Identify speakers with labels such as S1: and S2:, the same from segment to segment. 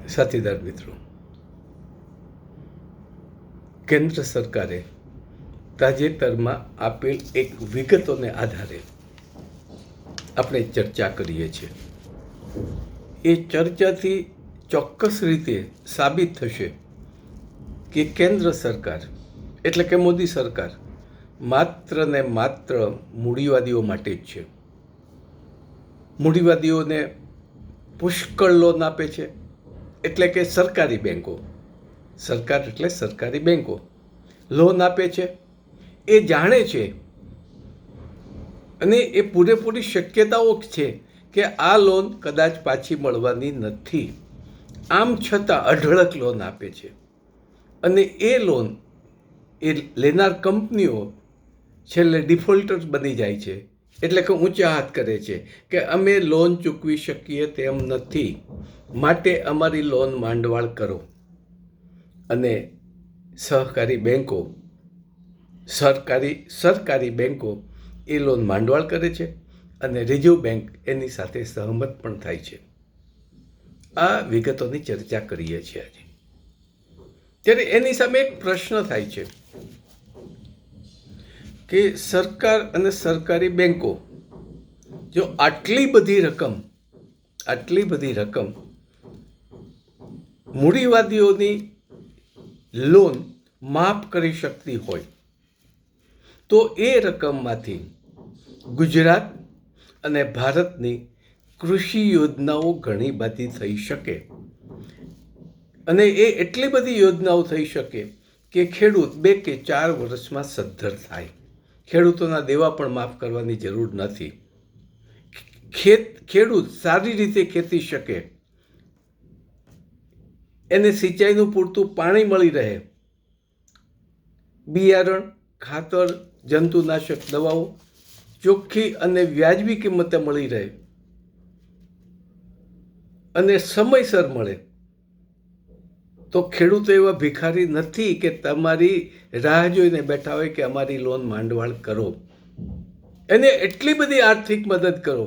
S1: સાથીદાર મિત્રો, કેન્દ્ર સરકારે તાજેતરમાં આપેલ એક વિગતોને આધારે આપણે ચર્ચા કરીએ છીએ. એ ચર્ચાથી ચોક્કસ રીતે સાબિત થશે કે કેન્દ્ર સરકાર એટલે કે મોદી સરકાર માત્ર ને માત્ર મૂડીવાદીઓ માટે જ છે. મૂડીવાદીઓને પુષ્કળ લોન આપે છે, એટલે કે સરકારી બેન્કો, સરકાર એટલે સરકારી બેન્કો લોન આપે છે. એ જાણે છે અને એ પૂરેપૂરી શક્યતાઓ છે કે આ લોન કદાચ પાછી મળવાની નથી. આમ છતાં અઢળક લોન આપે છે અને એ લોન એ લેનાર કંપનીઓ છેલ્લે ડિફોલ્ટર બની જાય છે, એટલે કે ઊંચા હાથ કરે છે કે અમે લોન ચૂકવી શકીએ તેમ નથી, માટે અમારી લોન માંડવાળ કરો. અને સહકારી બેન્કો, સરકારી બેન્કો એ લોન માંડવાળ કરે છે અને રિઝર્વ બેન્ક એની સાથે સહમત પણ થાય છે. આ વિગતોની ચર્ચા કરીએ છીએ આજે. ત્યારે એની સામે એક પ્રશ્ન થાય છે કે સરકાર અને સરકારી બેન્કો જો આટલી બધી રકમ મૂડીવાદીઓની લોન માફ કરી શકતી હોય તો એ રકમમાંથી ગુજરાત અને ભારતની કૃષિ યોજનાઓ ઘણી બધી થઈ શકે. અને એ એટલી બધી યોજનાઓ થઈ શકે કે ખેડૂત 2 કે 4 વર્ષમાં સદ્ધર થાય. ખેડૂતોના દેવા પણ માફ કરવાની જરૂર નથી. ખેડૂત સારી રીતે ખેતી શકે, એને સિંચાઈનું પૂરતું પાણી મળી રહે, બિયારણ, ખાતર, જંતુનાશક દવાઓ ચોખ્ખી અને વ્યાજબી કિંમતે મળી રહે અને સમયસર મળે, તો ખેડૂતો એવા ભિખારી નથી કે તમારી રાહ જોઈને બેઠા હોય કે અમારી લોન માંડવાળ કરો. એને એટલી બધી આર્થિક મદદ કરો,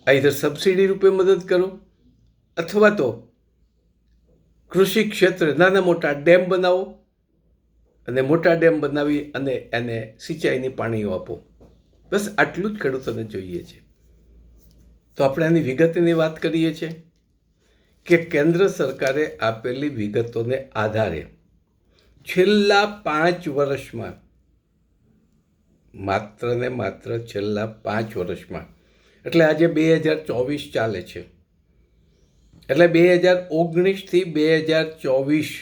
S1: આઈધર સબસિડી રૂપે મદદ કરો અથવા તો કૃષિ ક્ષેત્રે નાના મોટા ડેમ બનાવો અને મોટા ડેમ બનાવી અને એને સિંચાઈની પાણીઓ આપો. બસ આટલું જ ખેડૂતોને જોઈએ છે. તો આપણે આની વિગતની વાત કરીએ છીએ કે કેન્દ્ર સરકારે આપેલી વિગતોને આધારે છેલ્લા 5 વર્ષમાં, માત્ર ને માત્ર છેલ્લા 5 વર્ષમાં, એટલે આજે 2024 ચાલે છે, એટલે 2019થી 2024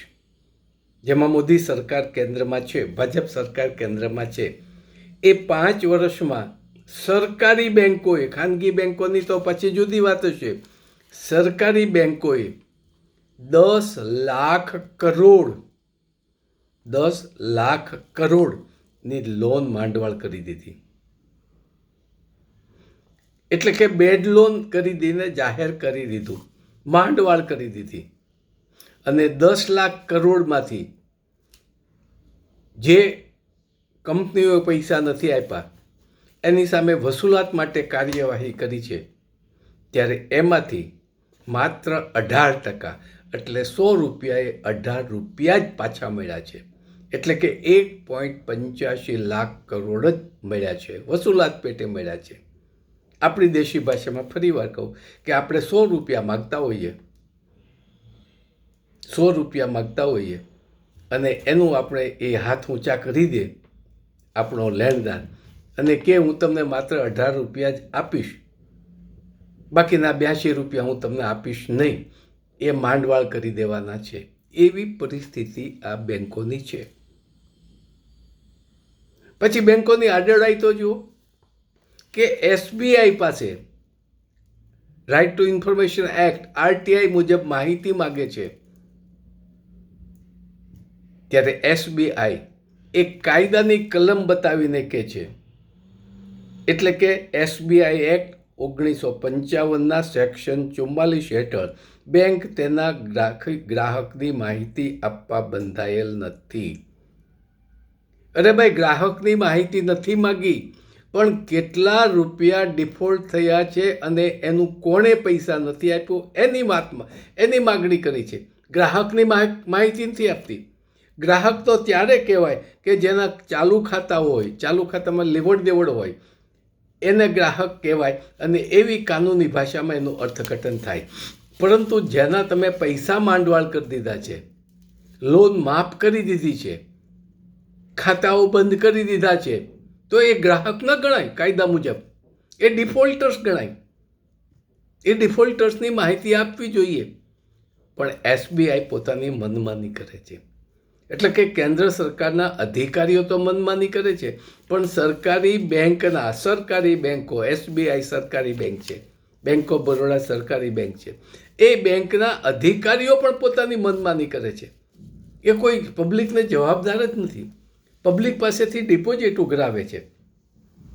S1: જેમાં મોદી સરકાર કેન્દ્રમાં છે, ભાજપ સરકાર કેન્દ્રમાં છે, એ 5 વર્ષમાં સરકારી બેન્કોએ, ખાનગી બેન્કોની તો પછી જુદી વાત હશે, સરકારી બેન્કોએ 10 લાખ કરોડની લોન માંડવાળ કરી દીધી. એટલે કે બેડ લોન કરી દઈને જાહેર કરી દીધું, માંડવાળ કરી દીધી. અને 10 લાખ કરોડમાંથી જે કંપનીઓએ પૈસા નથી આપ્યા એની સામે વસૂલાત માટે કાર્યવાહી કરી છે. ત્યારે એમાંથી માત્ર 18%, એટલે 100 રૂપિયાએ 18 રૂપિયા જ પાછા મળ્યા છે. એટલે કે 1.85 લાખ કરોડ જ મળ્યા છે, વસૂલાત પેટે મળ્યા છે. આપણી દેશી ભાષામાં ફરી વાર કહું કે આપણે 100 રૂપિયા માગતા હોઈએ અને એનું આપણે એ હાથ ઊંચા કરી દે આપણો લેણદાર અને કે હું તમને માત્ર 18 રૂપિયા જ આપીશ, બાકીના 82 રૂપિયા હું તમને આપીશ નહીં, એ માંડવાળ કરી દેવાના છે. એવી પરિસ્થિતિ આ બેન્કોની છે. પછી બેન્કોની આડેડાઈ તો જુઓ કે SBI પાસે right to information act RTI મુજબ માહિતી માગે છે, ત્યારે SBI એક કાયદાની કલમ બતાવીને કહે છે, એટલે કે SBI એક્ટ 1955ના સેક્શન 44 હેઠળ બેંક તેના ગ્રાહકની માહિતી આપવા બંધાયેલ નથી. અરે ભાઈ, ગ્રાહકની માહિતી નથી માગી પણ કેટલા રૂપિયા ડિફોલ્ટ થયા છે અને એનું કોણે પૈસા નથી આપ્યું એની માગણી કરી છે. ગ્રાહકની માહિતી નથી આપતી. ગ્રાહક તો ત્યારે કહેવાય કે જેના ચાલુ ખાતા હોય, ચાલુ ખાતામાં લેવડ દેવડ હોય, એને ગ્રાહક કહેવાય અને એવી કાનૂની ભાષામાં એનું અર્થઘટન થાય. પરંતુ જેના તમે પૈસા માંડવાળ કરી દીધા છે, લોન માફ કરી દીધી છે, ખાતાઓ બંધ કરી દીધા છે, તો એ ગ્રાહક ન ગણાય કાયદા મુજબ, એ ડિફોલ્ટર્સ ગણાય. એ ડિફોલ્ટર્સની માહિતી આપવી જોઈએ. પણ એસબીઆઈ પોતાની મનમાની કરે છે. એટલે કે કેન્દ્ર સરકારના અધિકારીઓ તો મનમાની કરે છે, પણ સરકારી બેંકો, એસબીઆઈ સરકારી બેંક છે, બેંક ઓફ બરોડા સરકારી બેંક છે, એ બેંકના અધિકારીઓ પણ પોતાની મનમાની કરે છે. એ કોઈ પબ્લિકને જવાબદાર જ નથી. પબ્લિક પાસેથી ડિપોઝિટ ઉઘરાવે છે,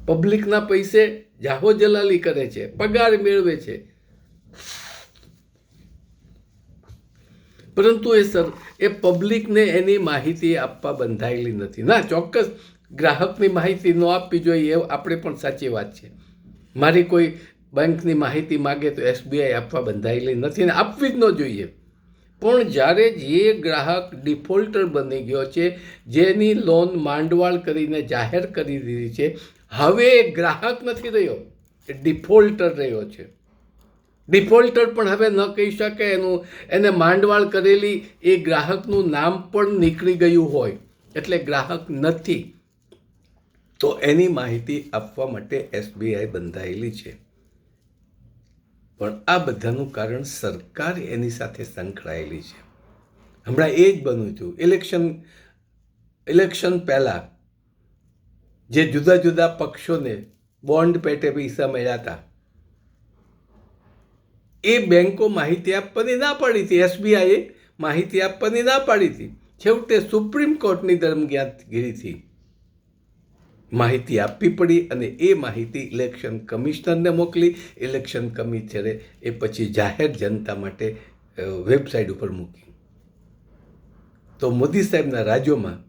S1: પબ્લિકના પૈસે જાહો જલાલી કરે છે, પગાર મેળવે છે. પરંતુ એ પબ્લિકને એની માહિતી આપવા બંધાયેલી નથી. ના, ચોક્કસ ગ્રાહકની માહિતી ન આપવી જોઈએ, એ આપણે પણ સાચી વાત છે. મારી કોઈ બેંકની માહિતી માગે તો એસબીઆઈ આપવા બંધાયેલી નથી ને આપવી જ ન જોઈએ. પણ જ્યારે જે ગ્રાહક ડિફોલ્ટર બની ગયો છે, જેની લોન માંડવાળ કરીને જાહેર કરી દીધી છે, હવે એ ગ્રાહક નથી રહ્યો, એ ડિફોલ્ટર રહ્યો છે. ડિફોલ્ટર પણ હવે ન કહી શકે, એને માંડવાળ કરેલી એ ગ્રાહકનું નામ પણ નીકળી ગયું હોય, એટલે ગ્રાહક નથી. તો એની માહિતી આપવા માટે એસબીઆઈ બંધાયેલી છે. પણ આ બધાનું કારણ સરકાર એની સાથે સંકળાયેલી છે. હમણાં એ જ બન્યું હતું. ઇલેક્શન પહેલાં જે જુદા જુદા પક્ષોને બોન્ડ પેટે પૈસા મળ્યા હતા, એ બેંકો માહિતી આપવાની ના પાડી હતી. એસબીઆઈએ માહિતી આપવાની ના પાડી હતી. છેવટે સુપ્રીમ કોર્ટની દરમિયાનગીરીથી માહિતી આપવી પડી અને એ માહિતી ઇલેક્શન કમિશનરને મોકલી. ઇલેક્શન કમિશનરે એ પછી જાહેર જનતા માટે વેબસાઇટ ઉપર મૂકી. તો મોદી સાહેબના રાજ્યોમાં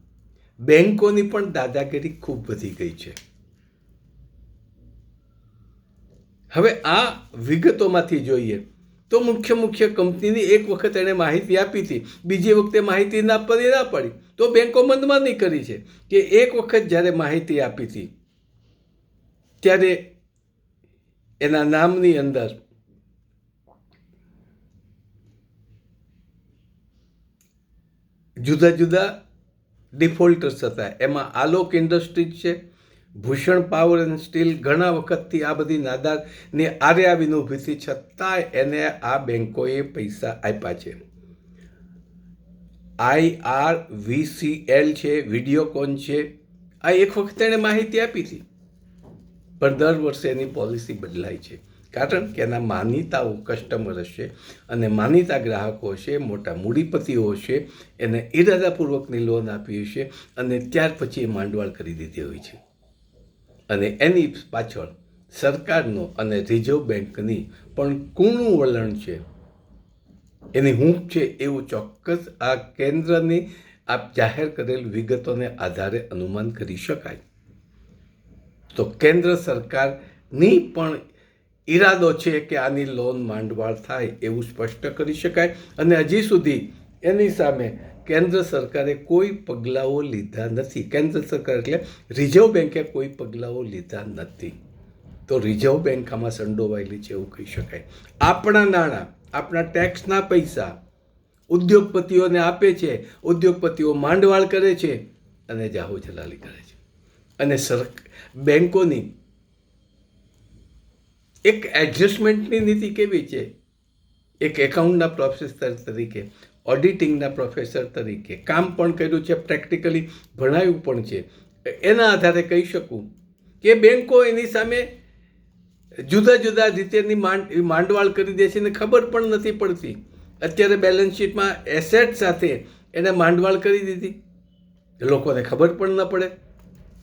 S1: બેંકોની પણ દાદાગીરી ખૂબ વધી ગઈ છે. હવે આ વિગતોમાંથી જોઈએ તો મુખ્ય કંપનીની એક વખત એણે માહિતી આપી હતી, બીજી વખતે માહિતી ના આપવાની ના પડી. તો બેંકો મનમાની કરી છે કે એક વખત જ્યારે માહિતી આપી હતી ત્યારે એના નામની અંદર જુદા જુદા ડિફોલ્ટર્સ હતા. એમાં આલોક ઇન્ડસ્ટ્રીઝ છે, ભૂષણ પાવર એન્ડ સ્ટીલ. ઘણા વખતથી આ બધી નાદારની આર્યા વિનુભૂતિ છતાંય એને આ બેંકોએ પૈસા આપ્યા છે. IRVCL છે, વિડીયોકોન છે, આ એક વખત એણે માહિતી આપી હતી, પણ દર વર્ષે એની પોલિસી બદલાય છે. કારણ કે એના માનીતાઓ કસ્ટમર હશે અને માનીતા ગ્રાહકો હશે, મોટા મૂડીપતિઓ હશે, એને ઇરાદાપૂર્વકની લોન આપી હશે અને ત્યાર પછી એ માંડવાળ કરી દીધી હોય છે. અને એની પાછળ સરકારનો અને રિઝર્વ બેંકની પણ કૂણું વલણ છે, એની હૂંફ છે, એવું ચોક્કસ આ કેન્દ્રની જાહેર કરેલ વિગતોને આધારે અનુમાન કરી શકાય. તો કેન્દ્ર સરકારની પણ ઈરાદો છે કે આની લોન માંડવાળ થાય એવું સ્પષ્ટ કરી શકાય. અને હજી સુધી એની સામે કેન્દ્ર સરકારે કોઈ પગલાઓ લીધા નથી. કેન્દ્ર સરકાર એટલે રિઝર્વ બેન્કે કોઈ પગલાઓ લીધા નથી. તો રિઝર્વ બેન્ક આમાં સંડોવાયેલી છે એવું કહી શકાય. આપણા નાણાં, આપણા ટેક્સના પૈસા ઉદ્યોગપતિઓને આપે છે, ઉદ્યોગપતિઓ માંડવાળ કરે છે અને જાહો જલાલી કરે છે. અને બેંકોની એક એડજસ્ટમેન્ટની નીતિ કેવી છે? એક એકાઉન્ટના પ્રોફેસર તરીકે, ઓડિટિંગના પ્રોફેસર તરીકે કામ પણ કર્યું છે, પ્રેક્ટિકલી ભણાવ્યું પણ છે. એના આધારે કહી શકું કે બેંકો એની સામે જુદા જુદા રીતેની માંડવાળ કરી દે છે ને ખબર પણ નથી પડતી. અત્યારે બેલેન્સ શીટમાં એસેટ સાથે એને માંડવાળ કરી દીધી, લોકોને ખબર પણ ન પડે.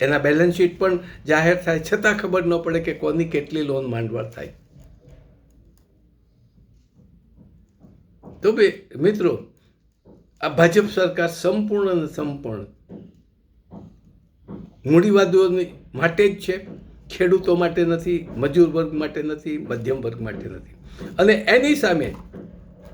S1: એના બેલેન્સ શીટ પણ જાહેર થાય છતાં ખબર ન પડે કે કોની કેટલી લોન માંડવાળ થાય. તો મિત્રો, આ ભાજપ સરકાર સંપૂર્ણ મૂડીવાદીઓની માટે જ છે. ખેડૂતો માટે નથી, મજૂર વર્ગ માટે નથી, મધ્યમ વર્ગ માટે નથી. અને એની સામે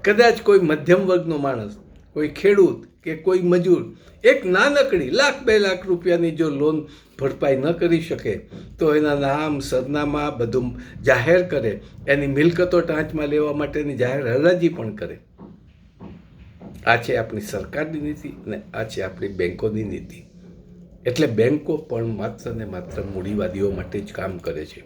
S1: કદાચ કોઈ મધ્યમ વર્ગનો માણસ, કોઈ ખેડૂત કે કોઈ મજૂર એક નાનકડી 1,00,000-2,00,000 રૂપિયાની જો લોન ભરપાઈ ન કરી શકે તો એના નામ, સરનામા બધું જાહેર કરે, એની મિલકતો ટાંચમાં લેવા માટેની જાહેર હરાજી પણ કરે. આ છે આપણી સરકારની નીતિ અને આ છે આપણી બેંકોની નીતિ. એટલે બેંકો પણ માત્ર ને માત્ર મૂડીવાદીઓ માટે જ કામ કરે છે.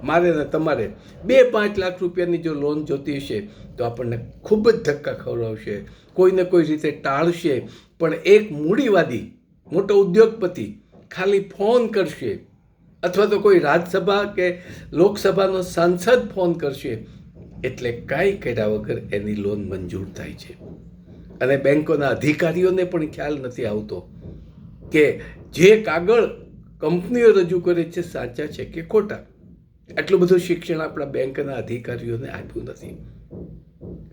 S1: મારે ને તમારે 2-5 લાખ રૂપિયાની જો લોન જોતી હશે તો આપણને ખૂબ જ ધક્કા ખવડાવશે, કોઈને કોઈ રીતે ટાળશે. પણ એક મૂડીવાદી મોટો ઉદ્યોગપતિ ખાલી ફોન કરશે અથવા તો કોઈ રાજ્યસભા કે લોકસભાનો સાંસદ ફોન કરશે એટલે કાંઈ કર્યા વગર એની લોન મંજૂર થાય છે. અને બેંકોના અધિકારીઓને પણ ખ્યાલ નથી આવતો કે જે કાગળ કંપનીઓ રજૂ કરે છે સાચા છે કે ખોટા. આટલું બધું શિક્ષણ આપણા બેંકના અધિકારીઓને આપ્યું નથી.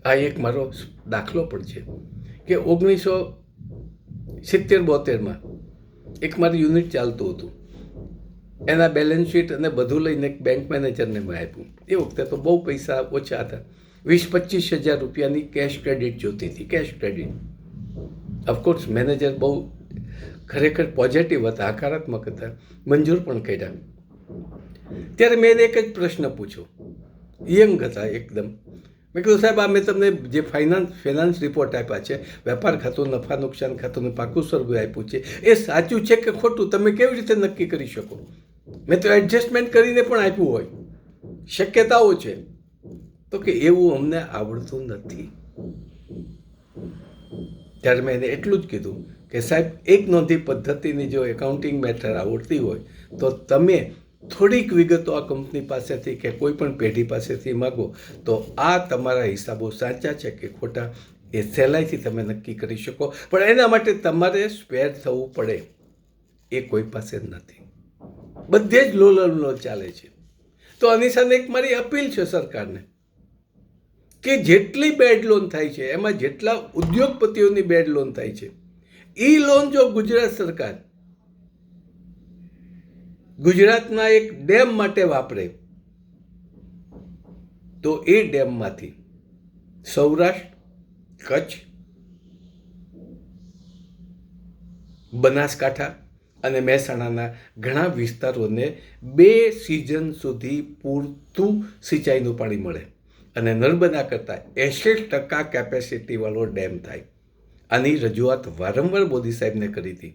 S1: આ એક મારો દાખલો પણ છે કે 1970-72માં એક મારું યુનિટ ચાલતું હતું. એના બેલેન્સ શીટ અને બધું લઈને એક બેંક મેનેજરને મેં આપ્યું. એ વખતે તો બહુ પૈસા ઓછા હતા, 20-25 હજાર રૂપિયાની કેશ ક્રેડિટ જોતી હતી, કેશ ક્રેડિટ. ઓફકોર્સ મેનેજર બહુ ખરેખર પોઝિટિવ હતા, હકારાત્મક હતા, મંજૂર પણ કર્યા. ત્યારે મેં એક જ પ્રશ્ન પૂછ્યો, યંગ હતા એકદમ. મેં કીધું સાહેબ, આ મેં તમને જે ફાઇનાન્સ રિપોર્ટ આપ્યા છે, વેપાર ખાતું, નફા નુકસાન ખાતું, પાકું સરભું આપ્યું છે, એ સાચું છે કે ખોટું તમે કેવી રીતે નક્કી કરી શકો? મેં તો એડજસ્ટમેન્ટ કરીને પણ આપ્યું હોય, શક્યતાઓ છે. તો કે એવું અમને આવડતું નથી. ત્યારે મેં એને એટલું જ કીધું કે સાહેબ, એક નોંધી પદ્ધતિની જો એકાઉન્ટિંગ મેથડ આવડતી હોય તો તમે થોડીક વિગતો આ કંપની પાસેથી કે કોઈ પણ પેઢી પાસેથી માગો તો આ તમારા હિસાબો સાચા છે કે ખોટા એ સહેલાઈથી તમે નક્કી કરી શકો. પણ એના માટે તમારે સ્પેર થવું પડે. એ કોઈ પાસે નથી, બધે જ લોલનો ચાલે છે. તો આની સાથે એક મારી અપીલ છે સરકારને કે જેટલી બેડ લોન થાય છે એમાં જેટલા ઉદ્યોગપતિઓની બેડ લોન થાય છે એ લોન જો ગુજરાત સરકાર ગુજરાતના એક ડેમ માટે વાપરે તો એ ડેમમાંથી સૌરાષ્ટ્ર, કચ્છ, બનાસકાંઠા અને મહેસાણાના ઘણા વિસ્તારોને 2 સિઝન સુધી પૂરતું સિંચાઈનું પાણી મળે અને નર્મદા કરતાં 80% કેપેસિટીવાળો ડેમ થાય. આની રજૂઆત વારંવાર મોદી સાહેબને કરી હતી.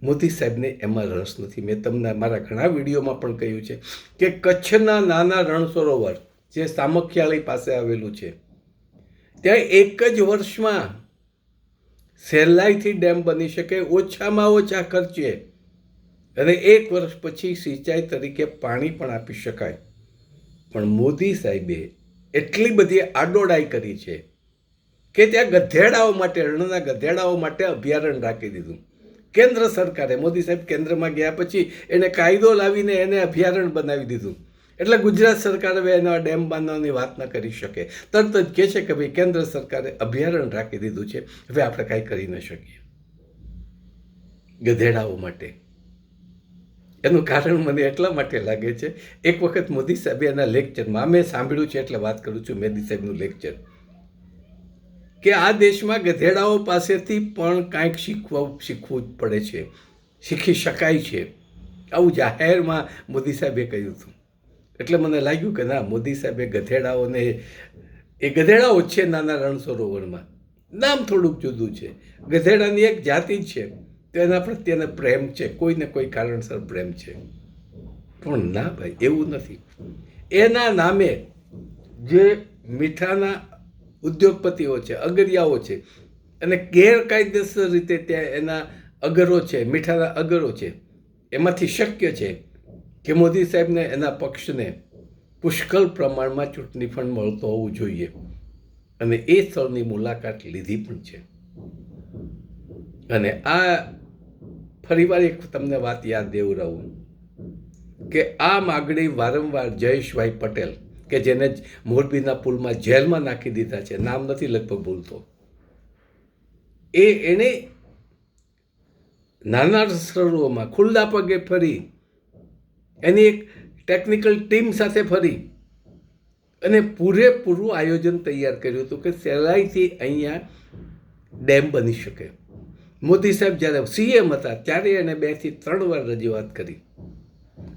S1: મોદી સાહેબને એમાં રસ નથી. મેં તમને મારા ઘણા વિડીયોમાં પણ કહ્યું છે કે કચ્છના નાના રણ સરોવર જે સામખિયાળી પાસે આવેલું છે ત્યાં એક જ વર્ષમાં સહેલાઈથી ડેમ બની શકે, ઓછામાં ઓછા ખર્ચે, અને 1 વર્ષ પછી સિંચાઈ તરીકે પાણી પણ આપી શકાય. પણ મોદી સાહેબે એટલી બધી આડોડાઈ કરી છે કે ત્યાં ગધેડાઓ માટે, રણના ગધેડાઓ માટે અભયારણ્ય રાખી દીધું. કેન્દ્ર સરકારે, મોદી સાહેબ કેન્દ્રમાં ગયા પછી એને કાયદો લાવીને એને અભયારણ્ય બનાવી દીધું. એટલે ગુજરાત સરકાર હવે એના ડેમ બાંધવાની વાત ન કરી શકે. તરત જ કહે છે કે ભાઈ કેન્દ્ર સરકારે અભયારણ્ય રાખી દીધું છે, હવે આપણે કાંઈ કરી ન શકીએ ગધેડાઓ માટે. એનું કારણ મને એટલા માટે લાગે છે, એક વખત મોદી સાહેબે એના લેક્ચરમાં, મેં સાંભળ્યું છે એટલે વાત કરું છું, મોદી સાહેબનું લેક્ચર, કે આ દેશમાં ગધેડાઓ પાસેથી પણ કાંઈક શીખવું જ પડે છે, શીખી શકાય છે. આવું જાહેરમાં મોદી સાહેબે કહ્યું હતું. એટલે મને લાગ્યું કે ના, મોદી સાહેબે ગધેડાઓને, એ ગધેડાઓ જ છે નાના રણ સરોવરમાં, નામ થોડુંક જુદું છે, ગધેડાની એક જાતિ જ છે, તો એના પ્રત્યેને પ્રેમ છે, કોઈને કોઈ કારણસર પ્રેમ છે. પણ ના ભાઈ, એવું નથી. એના નામે જે મીઠાના ઉદ્યોગપતિઓ છે, અગરિયાઓ છે, અને ગેરકાયદેસર રીતે ત્યાં એના અગરો છે, મીઠાના અગરો છે, એમાંથી શક્ય છે કે મોદી સાહેબને એના પક્ષને પુષ્કળ પ્રમાણમાં ચૂંટણી ફંડ મળતો હોવું જોઈએ. અને એ સ્થળની મુલાકાત લીધી પણ છે. અને આ ફરીવાર એક તમને વાત યાદ દેવડાવું કે આ માગણી વારંવાર જયેશભાઈ પટેલ, કે જેને મોરબીના પુલમાં જેલમાં નાખી દીધા છે, નામ નથી લગભગ ભૂલતો, એણે નાના સરોવરમાં ખુલ્લા પગે ફરી એની એક ટેકનિકલ ટીમ સાથે ફરી અને પૂરેપૂરું આયોજન તૈયાર કર્યું હતું કે સહેલાઈથી અહીંયા ડેમ બની શકે. મોદી સાહેબ જ્યારે સીએમ હતા ત્યારે એણે 2 થી 3 વાર રજૂઆત કરી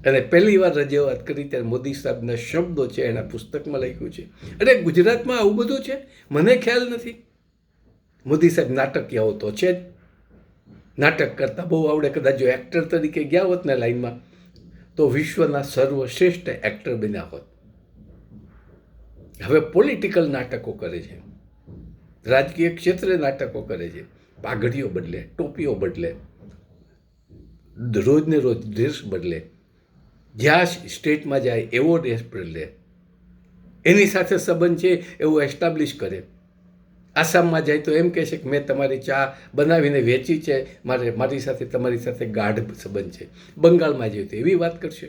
S1: અને પહેલી વાર રજૂઆત કરી ત્યારે મોદી સાહેબના શબ્દો છે એના પુસ્તકમાં લખ્યું છે. અરે ગુજરાતમાં આવું બધું છે, મને ખ્યાલ નથી. મોદી સાહેબ નાટકિયાઓ તો છે જ, નાટક કરતા બહુ આવડે. કદાચ જો એક્ટર તરીકે ગયા હોત ને લાઈનમાં તો વિશ્વના સર્વશ્રેષ્ઠ એક્ટર બન્યા હોત. હવે પોલિટિકલ નાટકો કરે છે, રાજકીય ક્ષેત્રે નાટકો કરે છે. પાઘડીઓ બદલે, ટોપીઓ બદલે, રોજને રોજ ડ્રેસ બદલે, જ્યાં સ્ટેટમાં જાય એવો ડ્રેસ બદલે, એની સાથે સંબંધ છે એવું એસ્ટાબ્લિશ કરે. આસામમાં જાય તો એમ કહે છે કે મેં તમારી ચા બનાવીને વેચી છે, મારી સાથે તમારી સાથે ગાઢ સંબંધ છે. બંગાળમાં જાય તો એવી વાત કરશે.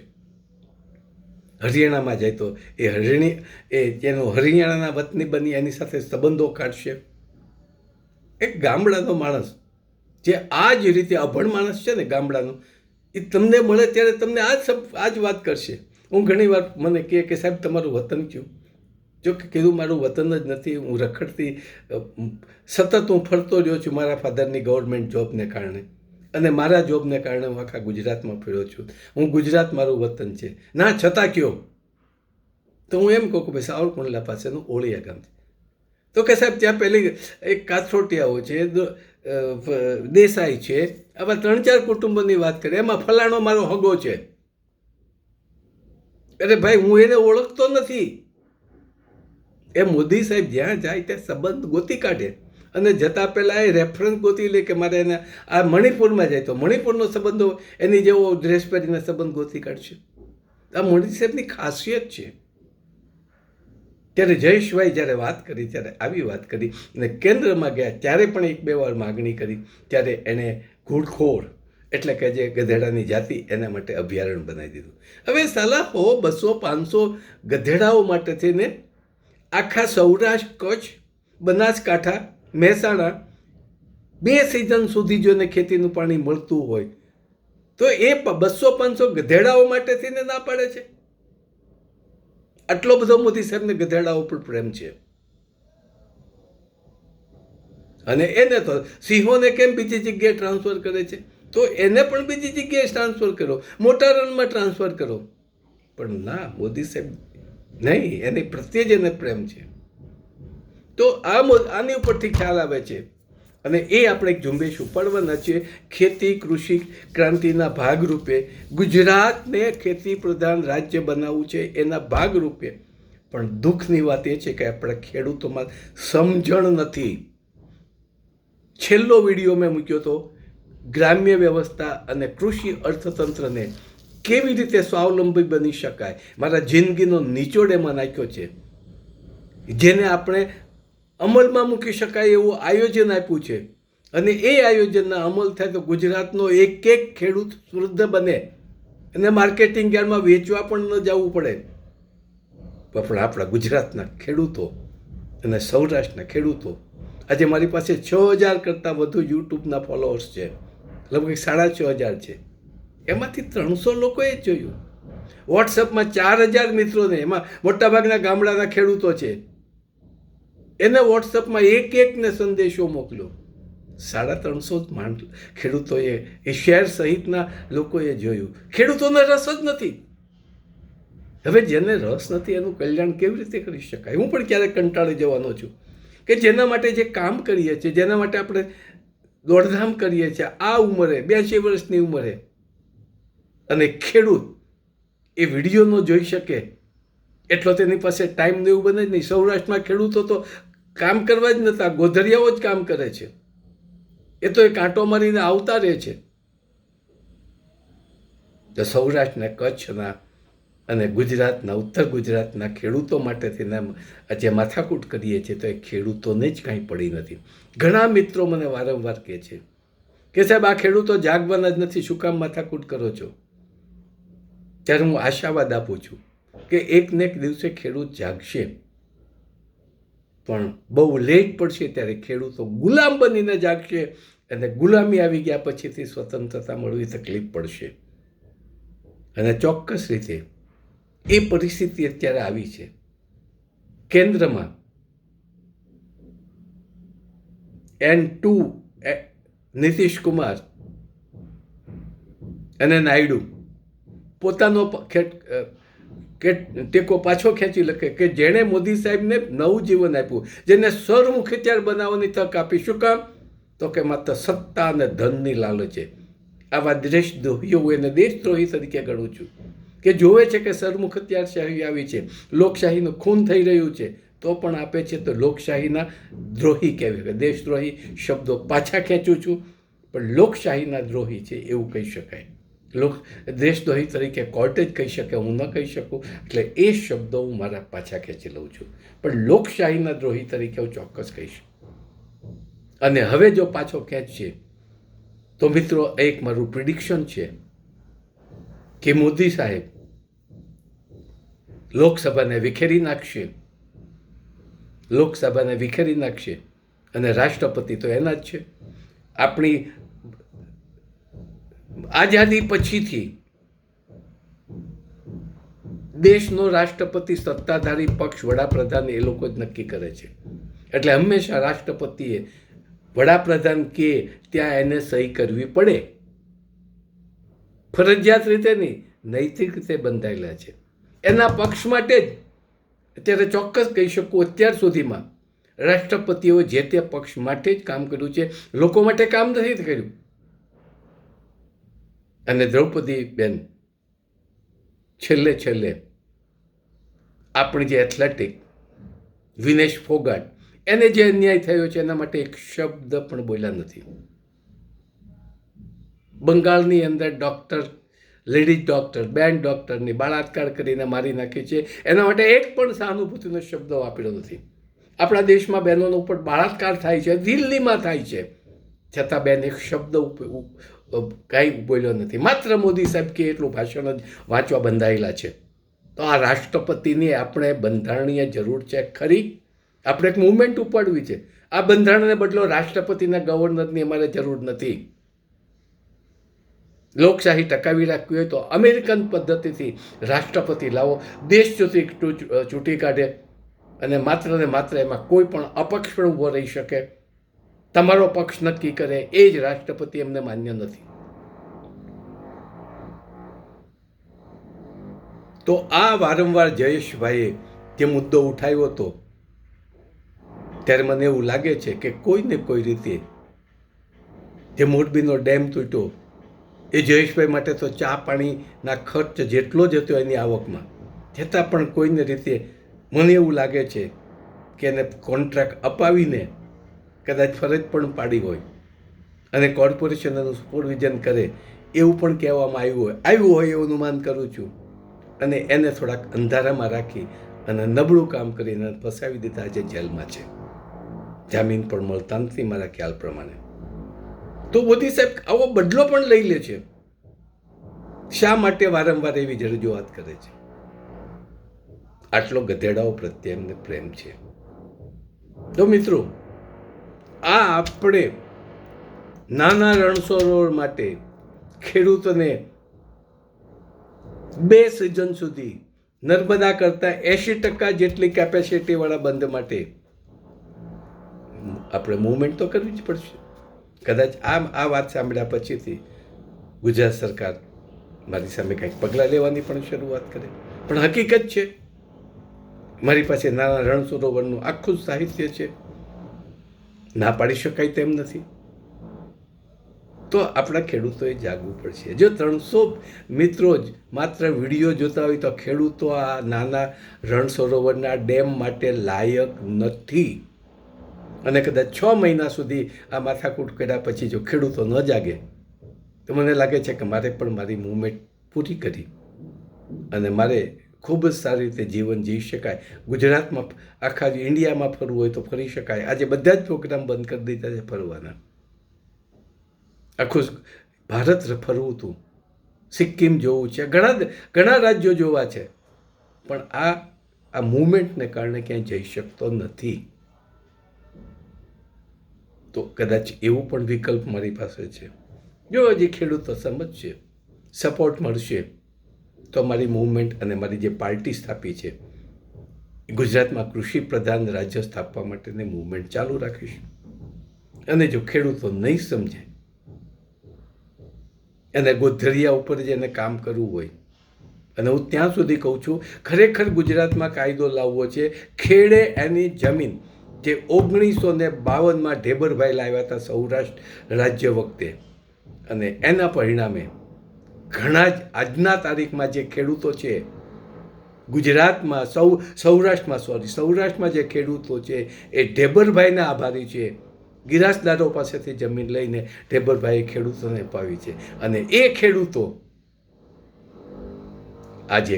S1: હરિયાણામાં જાય તો જેનો હરિયાણાના વતની બની એની સાથે સંબંધો કાઢશે. એક ગામડાનો માણસ જે આ જ રીતે અભણ માણસ છે ને ગામડાનો, એ તમને મળે ત્યારે તમને આ જ વાત કરશે. હું ઘણી વાર મને કહે કે સાહેબ તમારું વતન કયું? જો કે કીધું મારું વતન જ નથી, હું રખડતી સતત હું ફરતો રહ્યો છું મારા ફાધરની ગવર્મેન્ટ જોબને કારણે, અને મારા જોબને કારણે હું આખા ગુજરાતમાં ફર્યો છું. હું ગુજરાત મારું વતન છે. ના છતાં કયો? તો હું એમ કહું કે ભાઈ સાવરકુંડલા પાસેનું ઓળિયા ગામ છે. તો કે સાહેબ ત્યાં પેલી એક કાથરોટિયાઓ છે, દેસાઈ છે, આવા 3-4 કુટુંબોની વાત કરે, એમાં ફલાણો મારો હગો છે. અરે ભાઈ હું એને ઓળખતો નથી. એ મોદી સાહેબ જ્યાં જાય ત્યાં સંબંધ ગોતી કાઢે અને જતા પહેલાં એ રેફરન્સ ગોતી લે કે મારે એને આ મણિપુરમાં જાય તો મણિપુરનો સંબંધો એની જેવો ડ્રેસ પહેરીને સંબંધ ગોતી કાઢશે. આ મોદી સાહેબની ખાસિયત છે. ત્યારે જયેશભાઈ જ્યારે વાત કરી ત્યારે આવી વાત કરી, અને કેન્દ્રમાં ગયા ત્યારે પણ 1-2 વાર માગણી કરી. ત્યારે એણે ઘૂડખોર એટલે કે જે ગધેડાની જાતિ એના માટે અભયારણ્ય બનાવી દીધું. હવે સાલા 100-200-500 ગધેડાઓ માટે થઈને આખા સૌરાષ્ટ્ર, કચ્છ, બનાસકાંઠા, મહેસાણા 2 સિઝન સુધી જો એને ખેતીનું પાણી મળતું હોય તો એ 200-500 ગધેડાઓ માટે થઈને ના પાડે છે. આટલો બધો મોદી સાહેબને ગધેડાઓ ઉપર પ્રેમ છે. અને એને તો સિંહોને કેમ બીજી જગ્યાએ ટ્રાન્સફર કરે છે, તો એને પણ બીજી જગ્યાએ ટ્રાન્સફર કરો, મોટા રનમાં ટ્રાન્સફર કરો. પણ ના, મોદી સાહેબ નહીં, એની પ્રત્યે જ એને પ્રેમ છે. તો આની ઉપરથી ખ્યાલ આવે છે. અને એ આપણે એક ઝુંબેશ ઉપાડવાના છીએ. ખેતી કૃષિ ક્રાંતિના ભાગરૂપે ગુજરાતને ખેતી પ્રધાન રાજ્ય બનાવવું છે, એના ભાગરૂપે. પણ દુઃખની વાત એ છે કે આપણા ખેડૂતોમાં સમજણ નથી. છેલ્લો વિડીયો મેં મૂક્યો હતો, ગ્રામ્ય વ્યવસ્થા અને કૃષિ અર્થતંત્રને કેવી રીતે સ્વાવલંબી બની શકાય, મારા જિંદગીનો નિચોડ એમાં નાખ્યો છે. જેને આપણે અમલમાં મૂકી શકાય એવું આયોજન આપ્યું છે. અને એ આયોજનના અમલ થાય તો ગુજરાતનો એક ખેડૂત વૃદ્ધ બને અને માર્કેટિંગ યાર્ડમાં વેચવા પણ ન જવું પડે. પણ આપણા ગુજરાતના ખેડૂતો અને સૌરાષ્ટ્રના ખેડૂતો, આજે મારી પાસે 6000 કરતાં વધુ યુટ્યુબના ફોલોઅર્સ છે, લગભગ 6,500 છે. એમાંથી 300 લોકોએ જ જોયું. વોટ્સઅપમાં 4000 મિત્રોને, એમાં મોટાભાગના ગામડાના ખેડૂતો છે, એને વોટ્સઅપમાં એકને સંદેશો મોકલ્યો. 350 ખેડૂતોએ, એ શહેર સહિતના લોકોએ જોયું. ખેડૂતોને રસ જ નથી. હવે જેને રસ નથી એનું કલ્યાણ કેવી રીતે કરી શકાય? હું પણ ક્યારેક કંટાળી જવાનો છું કે જેના માટે જે કામ કરીએ છીએ, જેના માટે આપણે દોડધામ કરીએ છીએ આ ઉંમરે, 82 વર્ષની ઉંમરે, અને ખેડૂત એ વિડીયો ન જોઈ શકે એટલો તેની પાસે ટાઈમ ને એવું બને જ નહીં. સૌરાષ્ટ્રમાં ખેડૂતો તો કામ કરવા જ નતા, ગોધરિયાઓ જ કામ કરે છે. એ તો એ કાંટો મારીને આવતા રહે છે. તો સૌરાષ્ટ્રના, કચ્છના અને ગુજરાતના, ઉત્તર ગુજરાતના ખેડૂતો માટેથી જે માથાકૂટ કરીએ છીએ તો એ ખેડૂતોને જ કાંઈ પડી નથી. ઘણા મિત્રો મને વારંવાર કહે છે કે સાહેબ આ ખેડૂતો જાગવાના જ નથી, શું કામ માથાકૂટ કરો છો? ત્યારે હું આશાવાદ આપું છું કે એક ને એક દિવસે ખેડૂત જાગશે, પણ બહુ લેટ પડશે ત્યારે ખેડૂતો ગુલામ બનીને જાગશે, અને ગુલામી આવી ગયા પછીથી સ્વતંત્રતા મળવી તકલીફ પડશે. અને ચોક્કસ રીતે એ પરિસ્થિતિ અત્યારે આવી છે. કેન્દ્રમાં N2 નીતિશ કુમાર અને નાયડુ પોતાનો ટેકો પાછો ખેંચી લખે કે જેણે મોદી સાહેબને નવું જીવન આપ્યું, જેને સર્વમુખત્યાર બનાવવાની તક આપી. શું કામ? તો કે માત્ર સત્તા અને ધનની લાલચે. આવા દેશદ્રોહીઓ એને દેશદ્રોહી તરીકે ગણું છું, કે જોવે છે કે સરમુખત્યારશાહી આવી છે, લોકશાહીનું ખૂન થઈ રહ્યું છે, તો પણ આપે છે. તો લોકશાહીના દ્રોહી કહેવાય. દેશદ્રોહી શબ્દો પાછા ખેંચું છું, પણ લોકશાહીના દ્રોહી છે એવું કહી શકાય. દેશદ્રોહી તરીકે કોર્ટ જ કહી શકે, હું ન કહી શકું. એટલે એ શબ્દો હું મારા પાછા ખેંચી લઉં છું, પણ લોકશાહીના દ્રોહી તરીકે હું ચોક્કસ કહીશ. અને હવે જો પાછો ખેંચશે તો મિત્રો એક મારું પ્રિડિક્શન છે કે મોદી સાહેબ લોકસભાને વિખેરી નાખશે, લોકસભાને વિખેરી નાખશે. અને રાષ્ટ્રપતિ તો એના જ છે. આપણી આઝાદી પછીથી દેશનો રાષ્ટ્રપતિ સત્તાધારી પક્ષ વડાપ્રધાન એ લોકો જ નક્કી કરે છે. એટલે હંમેશા રાષ્ટ્રપતિએ વડાપ્રધાન કે ત્યાં એને સહી કરવી પડે. ફરજિયાત રીતે નહીં, નૈતિક રીતે બંધાયેલા છે. એના પક્ષ માટે જ અત્યારે ચોક્કસ કહી શકું, અત્યાર સુધીમાં રાષ્ટ્રપતિઓ જે તે પક્ષ માટે જ કામ કર્યું છે, લોકો માટે કામ નથી કર્યું. અને દ્રૌપદીબેન છેલ્લે આપણી જે એથ્લેટિક વિનેશ ફોગાટ, એને જે અન્યાય થયો છે એના માટે એક શબ્દ પણ બોલ્યા નથી. બંગાળની અંદર ડૉક્ટર, લેડીઝ ડૉક્ટર, બેન ડૉક્ટરની બળાત્કાર કરીને મારી નાખી છે, એના માટે એક પણ સહાનુભૂતિનો શબ્દ વાપર્યો નથી. આપણા દેશમાં બહેનોનો ઉપર બળાત્કાર થાય છે, દિલ્હીમાં થાય છે, છતાં બેન એક શબ્દ કાંઈ બોલ્યો નથી. માત્ર મોદી સાહેબ કે એટલું ભાષણ જ વાંચવા બંધાયેલા છે. તો આ રાષ્ટ્રપતિની આપણે બંધારણીય જરૂર છે ખરી. આપણે એક મુવમેન્ટ ઉપાડવી છે. આ બંધારણને બદલો રાષ્ટ્રપતિના ગવર્નરની અમારે જરૂર નથી. લોકશાહી ટકાવી રાખવી હોય તો અમેરિકન પદ્ધતિથી રાષ્ટ્રપતિ લાવો, દેશ ચૂંટી કાઢે, અને ને માત્ર એમાં કોઈ પણ અપક્ષ પણ ઊભો રહી શકે. તમારો પક્ષ નક્કી કરે, એ જ રાષ્ટ્રપતિ એમને માન્ય નથી. તો આ વારંવાર જયેશભાઈએ જે મુદ્દો ઉઠાવ્યો હતો, ત્યારે મને એવું લાગે છે કે કોઈને કોઈ રીતે જે મોરબીનો ડેમ તૂટ્યો, એ જયેશભાઈ માટે તો ચા પાણીના ખર્ચ જેટલો જ હતો એની આવકમાં, છતાં પણ કોઈને રીતે મને એવું લાગે છે કે એને કોન્ટ્રાક્ટ અપાવીને કદાચ ફરજ પણ પાડી હોય અને કોર્પોરેશન એનું સુપરવિઝન કરે એવું પણ કહેવામાં આવ્યું હોય એવું અનુમાન કરું છું. અને એને થોડાક અંધારામાં રાખી અને નબળું કામ કરીને ફસાવી દીધા, આજે જેલમાં છે. જામીન પણ મળતા નથી મારા ખ્યાલ પ્રમાણે. તો મોદી સાહેબ આવો બદલો પણ લઈ લે છે. શા માટે વારંવાર એવી જ રજૂઆત કરે છે? આટલો ગધેડાઓ પ્રત્યે એમને પ્રેમ છે. તો મિત્રો, આ આપણે નાના રણછોડો માટે ખેડૂતોને 2 સિઝન સુધી નર્મદા કરતાં 80% જેટલી કેપેસિટીવાળા બંધ માટે આપણે મૂવમેન્ટ તો કરવી જ પડશે. કદાચ આ વાત સાંભળ્યા પછીથી ગુજરાત સરકાર મારી સામે કંઈક પગલાં લેવાની પણ શરૂઆત કરે. પણ હકીકત છે, મારી પાસે નાના રણ સરોવરનું આખું સાહિત્ય છે, ના પાડી શકાય તેમ નથી. તો આપણા ખેડૂતોએ જાગવું પડશે. જો 300 મિત્રો જ માત્ર વિડીયો જોતા હોય તો ખેડૂતો આ નાના રણ સરોવરના ડેમ માટે લાયક નથી. અને કદાચ 6 મહિના સુધી આ માથાકૂટ કર્યા પછી જો ખેડૂતો ન જાગે તો મને લાગે છે કે મારે પણ મારી મૂવમેન્ટ પૂરી કરી અને મારે ખૂબ જ સારી રીતે જીવન જીવી શકાય. ગુજરાતમાં, આખા ઇન્ડિયામાં ફરવું હોય તો ફરી શકાય. આજે બધા જ પ્રોગ્રામ બંધ કરી દીધા છે ફરવાના. આખું ભારત ફરવું હતું, સિક્કિમ જોવું છે, ઘણા રાજ્યો જોવા છે, પણ આ મૂવમેન્ટને કારણે ક્યાંય જઈ શકતો નથી. તો કદાચ એવું પણ વિકલ્પ મારી પાસે છે. જો હજી ખેડૂતો સમજશે, સપોર્ટ મળશે તો મારી મૂવમેન્ટ અને મારી જે પાર્ટી સ્થાપી છે ગુજરાતમાં કૃષિ પ્રધાન રાજ્ય સ્થાપવા માટેની મૂવમેન્ટ ચાલુ રાખીશ. અને જો ખેડૂતો નહીં સમજે અને ગોધરિયા ઉપર જેને કામ કરવું હોય, અને હું ત્યાં સુધી કહું છું ખરેખર ગુજરાતમાં કાયદો લાવવો છે. ખેડે એની જમીન જે 1952માં ઢેબરભાઈ લાવ્યા હતા સૌરાષ્ટ્ર રાજ્ય વખતે, અને એના પરિણામે ઘણા જ આજના તારીખમાં જે ખેડૂતો છે ગુજરાતમાં સૌરાષ્ટ્રમાં જે ખેડૂતો છે એ ઢેબરભાઈના આભારી છે. ગિરાસદારો પાસેથી જમીન લઈને ઢેબરભાઈએ ખેડૂતોને અપાવી છે, અને એ ખેડૂતો આજે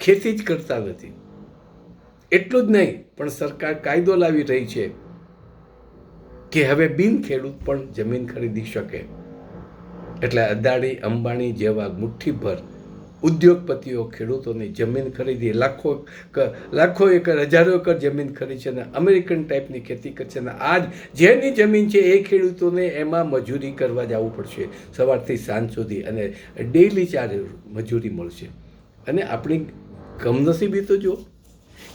S1: ખેતી જ કરતા નથી. એટલું જ નહીં, પણ સરકાર કાયદો લાવી રહી છે કે હવે બિન ખેડૂત પણ જમીન ખરીદી શકે. એટલે અદાણી અંબાણી જેવા મુઠ્ઠીભર ઉદ્યોગપતિઓ ખેડૂતોની જમીન ખરીદી લાખો એકર હજારો એકર જમીન ખરીદી છે અને અમેરિકન ટાઈપની ખેતી કરશે. અને આજ જેની જમીન છે એ ખેડૂતોને એમાં મજૂરી કરવા જવું પડશે સવારથી સાંજ સુધી, અને ડેઈલી 4 મજૂરી મળશે. અને આપણી કમનસીબી તો જો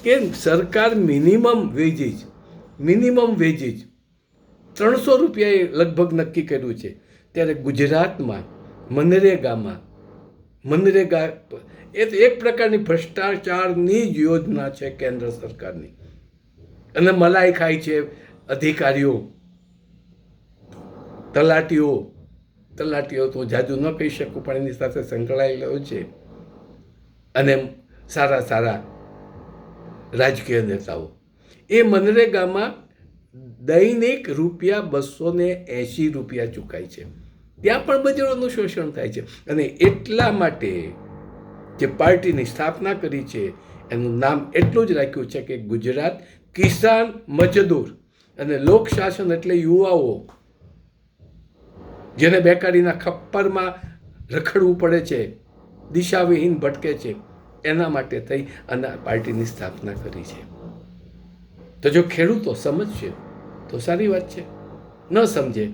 S1: કે સરકાર મિનિમમ વેજીસ 300 રૂપિયાએ લગભગ નક્કી કર્યું છે, ત્યારે ગુજરાતમાં મનરેગા એ તો એક પ્રકારની ભ્રષ્ટાચારની જ યોજના છે કેન્દ્ર સરકારની. અને મલાઈ ખાય છે અધિકારીઓ, તલાટીઓ તો જાજુ ન કહી શકું પણ એની સાથે સંકળાયેલો છે, અને સારા રાજકીય નેતાઓ. એ મનરેગામાં દૈનિક ₹280 ચૂકાય છે. ત્યાં પણ મજૂરોનું શોષણ થાય છે. અને એટલા માટે જે પાર્ટીની સ્થાપના કરી છે એનું નામ એટલું જ રાખ્યું છે કે ગુજરાત કિસાન મજદૂર અને લોકશાસન, એટલે યુવાઓ જેને બેકારીના ખપ્પરમાં રખડવું પડે છે, દિશાવિહીન ભટકે છે, એના માટે થઈ અને પાર્ટીની સ્થાપના કરી છે. તો જો ખેડૂતો સમજશે તો સારી વાત છે, ન સમજે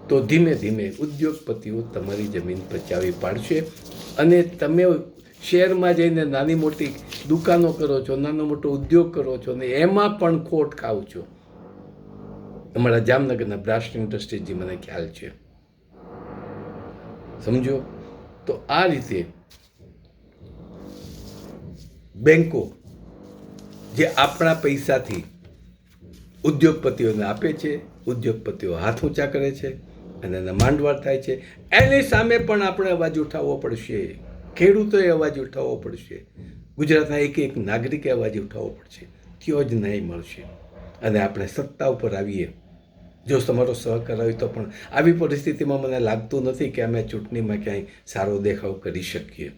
S1: તો ધીમે ધીમે ઉદ્યોગપતિઓ તમારી જમીન બચાવી પાડશે. અને તમે શહેરમાં જઈને નાની મોટી દુકાનો કરો છો, નાનો મોટો ઉદ્યોગ કરો છો, ને એમાં પણ ખોટ ખાવ છો. અમારા જામનગરના બ્રાસ્ટ ઇન્ડસ્ટ્રીઝ મને ખ્યાલ છે, સમજો. તો આ રીતે બેંકો જે આપણા પૈસાથી ઉદ્યોગપતિઓને આપે છે, ઉદ્યોગપતિઓ હાથ ઊંચા કરે છે અને એના માંડવાળ થાય છે, એની સામે પણ આપણે અવાજ ઉઠાવવો પડશે. ખેડૂતોએ અવાજ ઉઠાવવો પડશે, ગુજરાતના એક નાગરિકે અવાજ ઉઠાવવો પડશે. ત્યો જ ન્યાય મળશે. અને આપણે સત્તા ઉપર આવીએ, જો તમારો સહકાર હોય તો. પણ આવી પરિસ્થિતિમાં મને લાગતું નથી કે અમે ચૂંટણીમાં ક્યાંય સારો દેખાવ કરી શકીએ,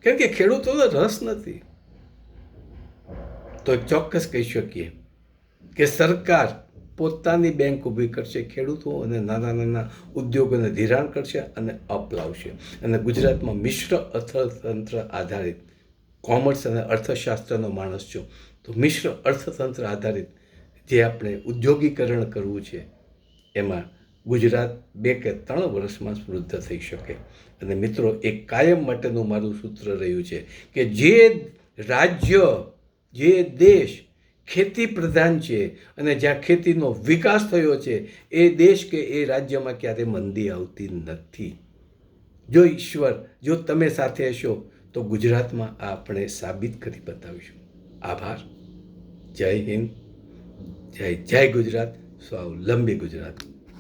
S1: કેમ કે ખેડૂતોનો રસ નથી. તો ચોક્કસ કહી શકીએ કે સરકાર પોતાની બેંક ઊભી કરશે, ખેડૂતો અને નાના ઉદ્યોગોને ધિરાણ કરશે અને અપલાવશે. અને ગુજરાતમાં મિશ્ર અર્થતંત્ર આધારિત, કોમર્સ અને અર્થશાસ્ત્રનો માણસ છું, તો મિશ્ર અર્થતંત્ર આધારિત જે આપણે ઉદ્યોગીકરણ કરવું છે એમાં ગુજરાત 2 કે 3 વર્ષમાં સમૃદ્ધ થઈ શકે. અને મિત્રો, એક કાયમ માટેનું મારું સૂત્ર રહ્યું છે કે જે રાજ્ય, જે દેશ ખેતી પ્રધાન છે અને જ્યાં ખેતીનો વિકાસ થયો છે, એ દેશ કે એ રાજ્યમાં ક્યારે મંદી આવતી નથી. જો ઈશ્વર, જો તમે સાથે હશો તો ગુજરાતમાં આપણે સાબિત કરી બતાવીશું. આભાર. જય હિન્દ, જય ગુજરાત, સ્વાવલંબી ગુજરાત.